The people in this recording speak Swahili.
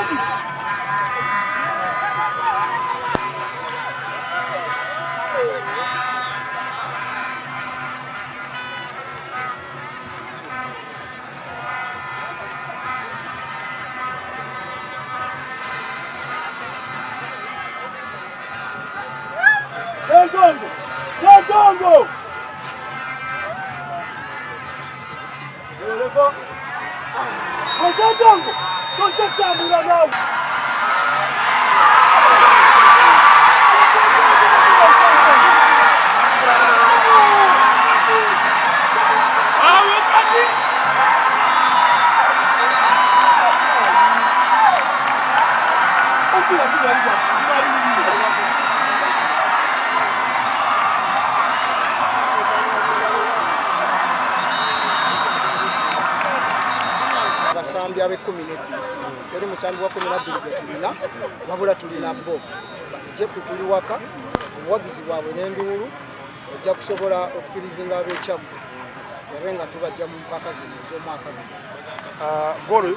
Gongo. Gongo. Basambi abe 12 teri musambi wa 12 betulina wabula tulina bo bajje kutuliwaka obuwagizi bwabwe n'enduulu ojja kusobola okufirizinga ab'ekyagwe yabenga tubajja mu mpaka zino ez'omwaka guno.